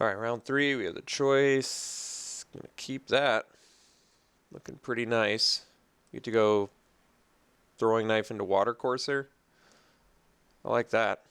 All right, round 3, we have the choice. Gonna keep that. Looking pretty nice. You get to go throwing knife into water courser. I like that.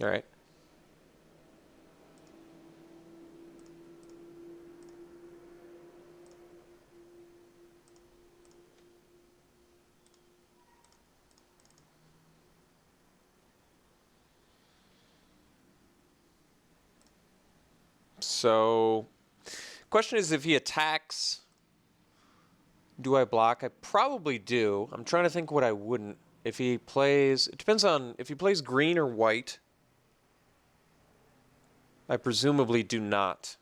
All right. So, question is if he attacks, do I block? I probably do. I'm trying to think what I wouldn't. If he plays, it depends on if he plays green or white. I presumably do not.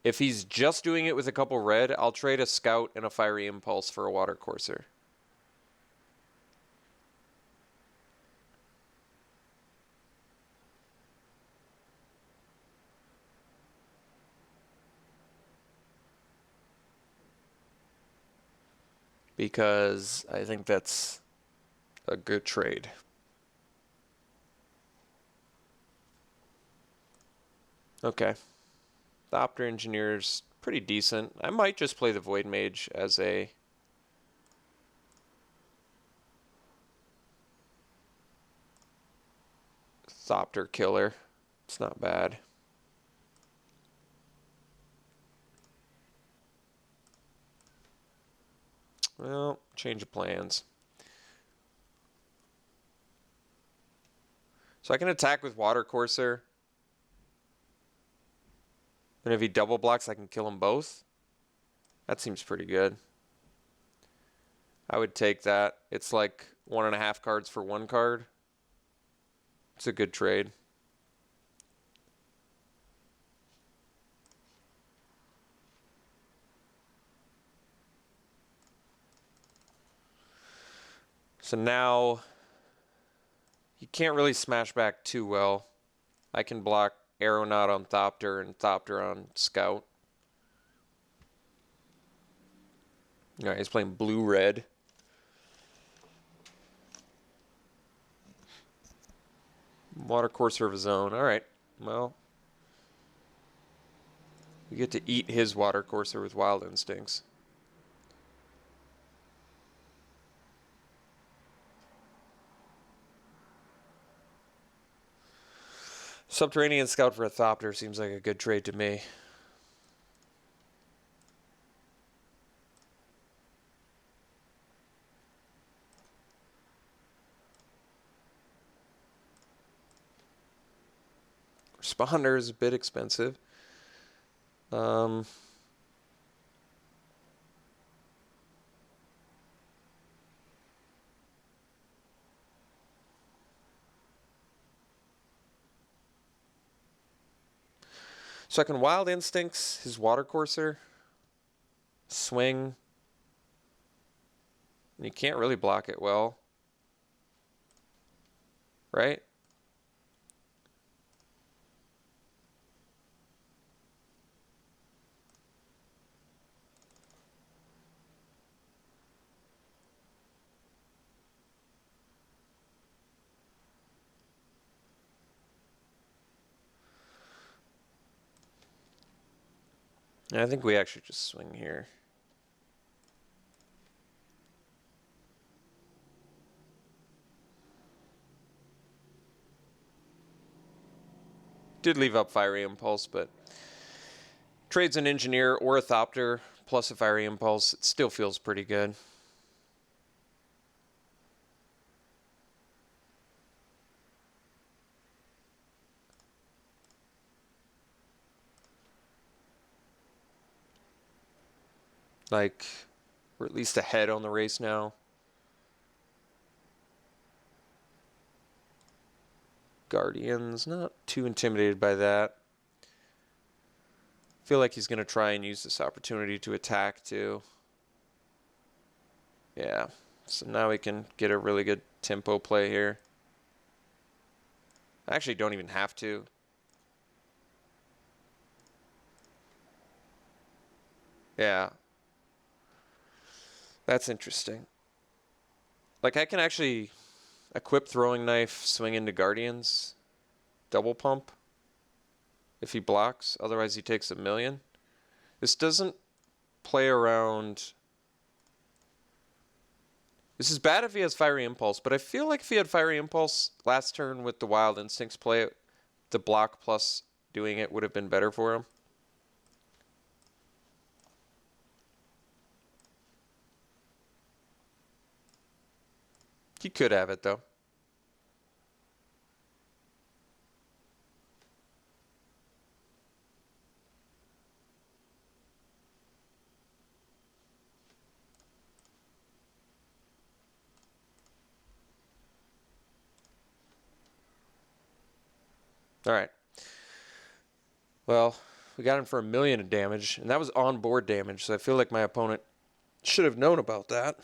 If he's just doing it with a couple red, I'll trade a scout and a fiery impulse for a water courser. Because I think that's a good trade. Okay. The Opter Engineer's pretty decent. I might just play the Void Mage as a Thopter killer. It's not bad. Well, change of plans. So I can attack with Water Courser. And if he double blocks, I can kill them both. That seems pretty good. I would take that. It's like 1.5 cards for 1 card. It's a good trade. So now you can't really smash back too well. I can block Aeronaut on Thopter and Thopter on Scout. All right, he's playing blue-red. Water Courser of his own. All right, well, we get to eat his Water Courser with Wild Instincts. Subterranean Scout for a Thopter seems like a good trade to me. Responder is a bit expensive. So I can Wild Instincts his Water Courser, swing, and you can't really block it well, right? And I think we actually just swing here. Did leave up Fiery Impulse, but trades an Engineer or a Thopter plus a Fiery Impulse. It still feels pretty good. Like, We're at least ahead on the race now. Guardians, not too intimidated by that. Feel like he's going to try and use this opportunity to attack too. Yeah, so now we can get a really good tempo play here. I actually don't even have to. Yeah. That's interesting. Like, I can actually equip throwing knife, swing into Guardians, double pump if he blocks. Otherwise, he takes 1,000,000. This doesn't play around. This is bad if he has Fiery Impulse, but I feel like if he had Fiery Impulse last turn with the Wild Instincts play, the block plus doing it would have been better for him. He could have it, though. All right. Well, we got him for 1,000,000 of damage, and that was on-board damage, so I feel like my opponent should have known about that.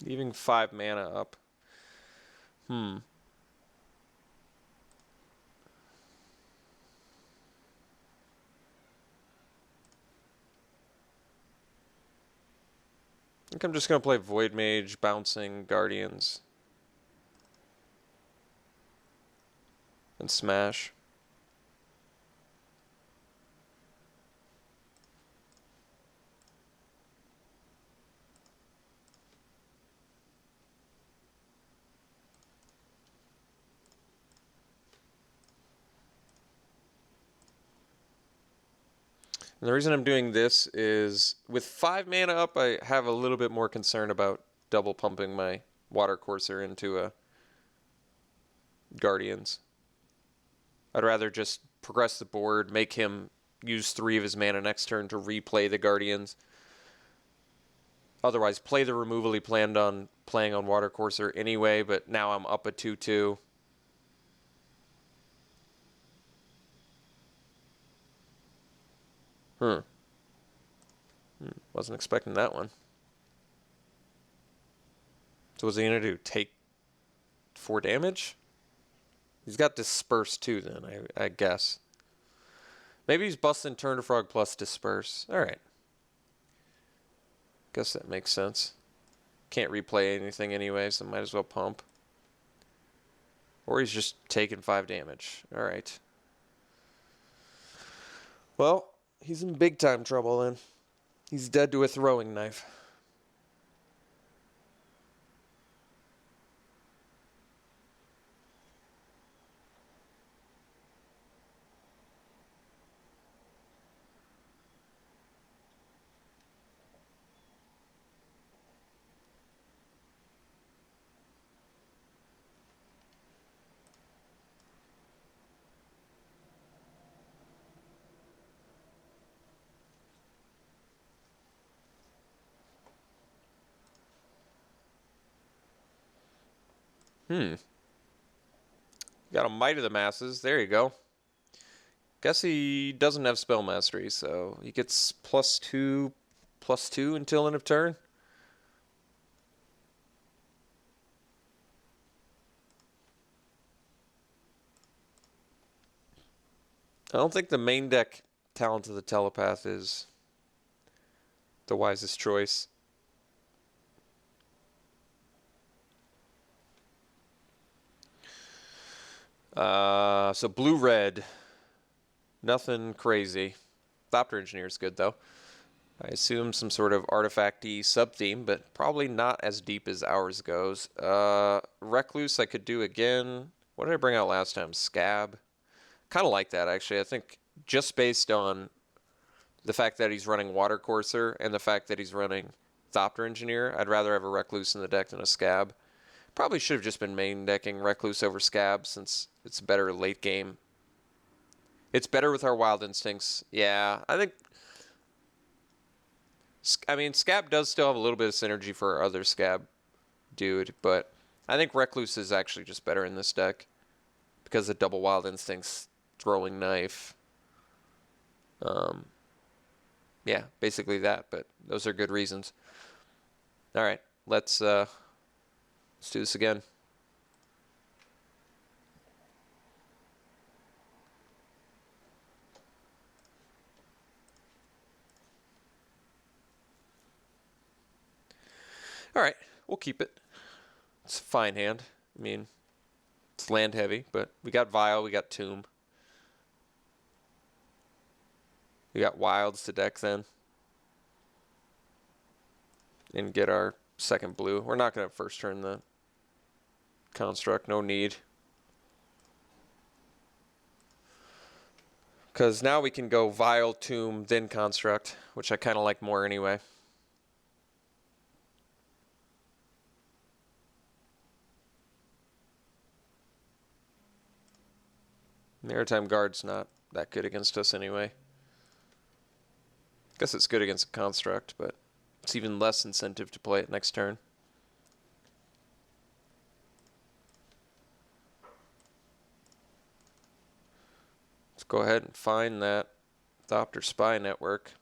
Leaving 5 mana up. I think I'm just going to play Void Mage, bouncing Guardians, and smash. And the reason I'm doing this is with 5 mana up, I have a little bit more concern about double pumping my Water Courser into a Guardians. I'd rather just progress the board, make him use 3 of his mana next turn to replay the Guardians. Otherwise, play the removal he planned on playing on Water Courser anyway, but now I'm up a 2/2. Wasn't expecting that one. So what's he going to do? Take 4 damage? He's got Disperse too then, I guess. Maybe he's busting Turn to Frog plus Disperse. Alright. Guess that makes sense. Can't replay anything anyway, so might as well pump. Or he's just taking 5 damage. Alright. Well, he's in big time trouble then. He's dead to a throwing knife. Got a Might of the Masses. There you go. Guess he doesn't have Spell Mastery, so he gets +2/+2 until end of turn. I don't think the main deck Talent of the Telepath is the wisest choice. So blue-red. Nothing crazy. Thopter Engineer is good, though. I assume some sort of artifacty sub-theme, but probably not as deep as ours goes. Recluse I could do again. What did I bring out last time? Scab. Kind of like that, actually. I think just based on the fact that he's running Water Courser and the fact that he's running Thopter Engineer, I'd rather have a Recluse in the deck than a Scab. Probably should have just been main decking Recluse over Scab since it's better late game. It's better with our Wild Instincts. Yeah, I mean, Scab does still have a little bit of synergy for our other Scab dude, but I think Recluse is actually just better in this deck because of double Wild Instincts, throwing knife. Yeah, basically that, but those are good reasons. All right, let's do this again. All right, we'll keep it. It's a fine hand. I mean, it's land heavy, but we got Vial, we got Tomb. We got Wilds to deck then. And get our second blue. We're not going to first turn the Construct, no need. Because now we can go Vial, Tomb, then Construct, which I kind of like more anyway. Maritime Guard's not that good against us anyway. Guess it's good against a Construct, but it's even less incentive to play it next turn. Let's go ahead and find that Thopter Spy Network.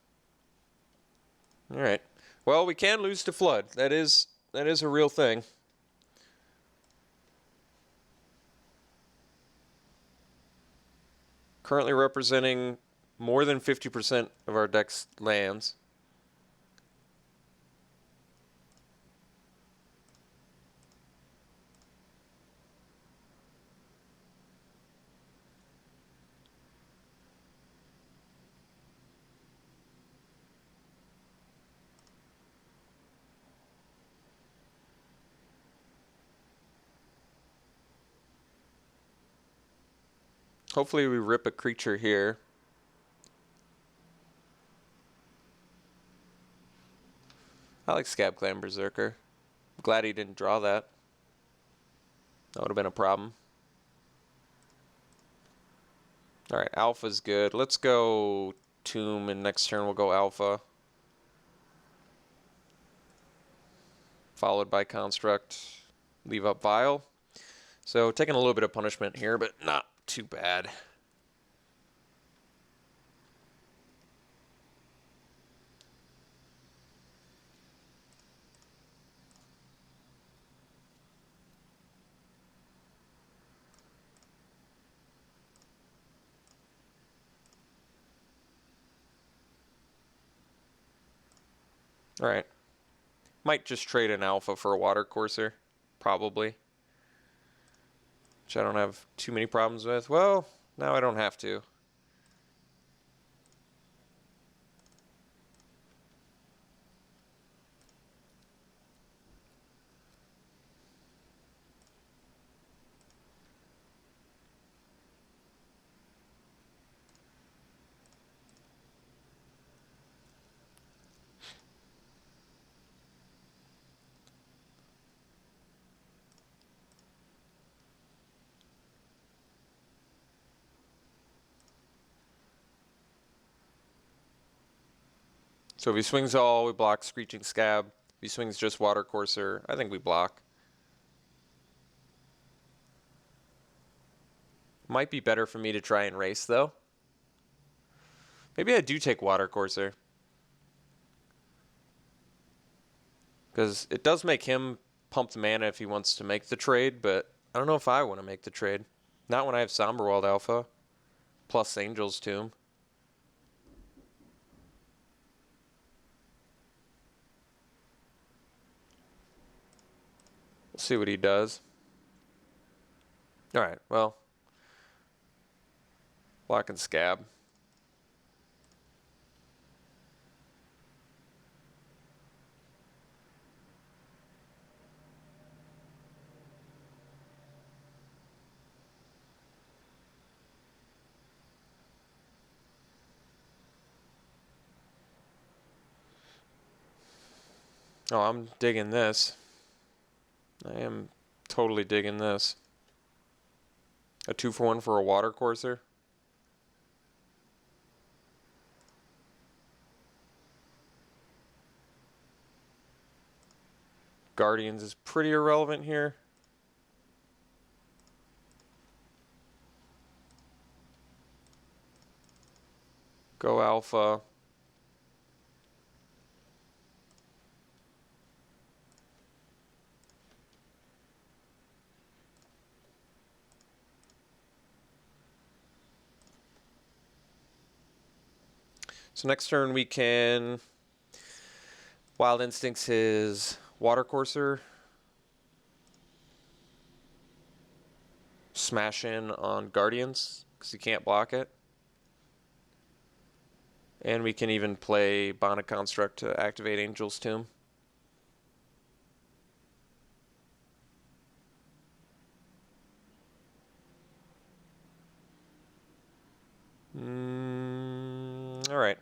Alright. Well, we can lose to Flood. That is a real thing. Currently representing more than 50% of our deck's lands. Hopefully we rip a creature here. I like Scab Clan Berserker. I'm glad he didn't draw that. That would have been a problem. Alright, Alpha's good. Let's go Tomb, and next turn we'll go Alpha. Followed by Construct. Leave up Vial. So taking a little bit of punishment here, but not too bad. Alright. Might just trade an Alpha for a Water Courser. Probably. Which I don't have too many problems with. Well, now I don't have to. So if he swings all, we block Screeching Scab. If he swings just Water Courser, I think we block. Might be better for me to try and race, though. Maybe I do take Water Courser. Because it does make him pump the mana if he wants to make the trade, but I don't know if I want to make the trade. Not when I have Somberwald Alpha, plus Angel's Tomb. We'll see what he does. Alright, well. Block and Scab. Oh, I'm digging this. I am totally digging this. A 2-for-1 for a water courser. Guardians is pretty irrelevant here. Go Alpha. So next turn we can Wild Instincts his Water Courser. Smash in on Guardians because he can't block it. And we can even play Bonded Construct to activate Angel's Tomb. All right.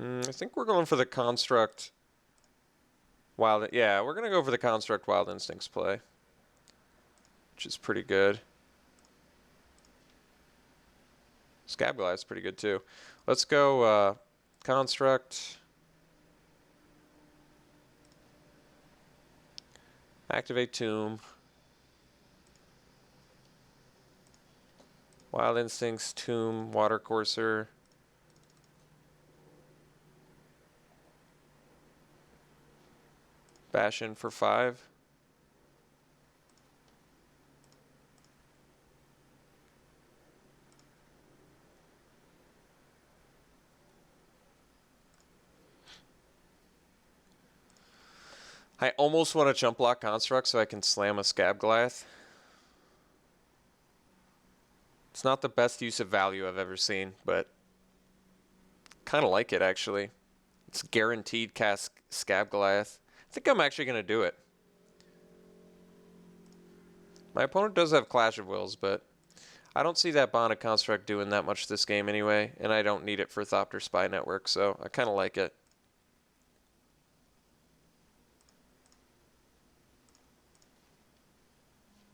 I think we're going for the Construct Wild. Yeah, we're going to go for the Construct Wild Instincts play, which is pretty good. Scab Goliath's pretty good too. Let's go Construct. Activate Tomb. Wild Instincts, Tomb, Water Courser. Bash in for 5. I almost want to jump block Construct so I can slam a Scab Goliath. It's not the best use of value I've ever seen, but kind of like it actually. It's guaranteed cast Scab Goliath. I think I'm actually going to do it. My opponent does have Clash of Wills, but I don't see that Bonded Construct doing that much this game anyway, and I don't need it for Thopter Spy Network, so I kind of like it.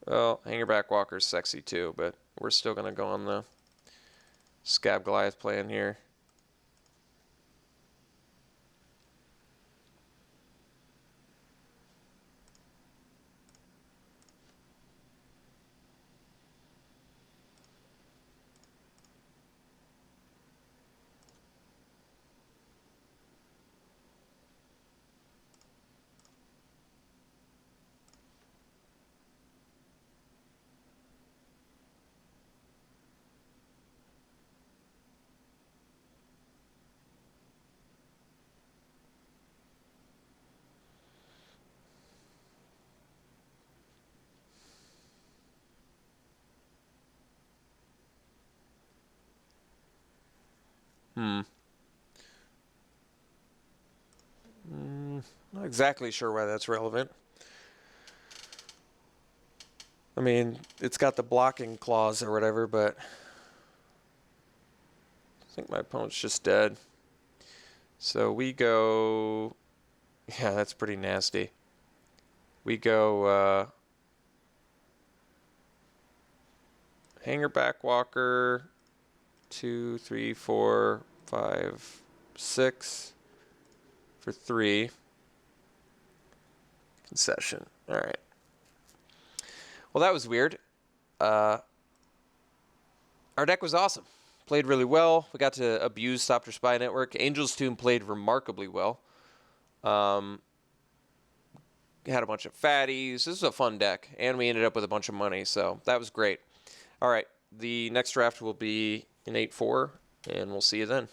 Well, Hangerback Walker's sexy too, but we're still going to go on the Scab Goliath plan here. Not exactly sure why that's relevant. I mean, it's got the blocking clause or whatever, but I think my opponent's just dead. So we go... Yeah, that's pretty nasty. We go Hangerback Walker, 2, 3, 4, 5, 6 for 3. Concession. All right. Well, that was weird. Our deck was awesome. Played really well. We got to abuse Thopter Spy Network. Angel's Tomb played remarkably well. Had a bunch of fatties. This was a fun deck, and we ended up with a bunch of money, so that was great. All right, the next draft will be in 8-4, and we'll see you then.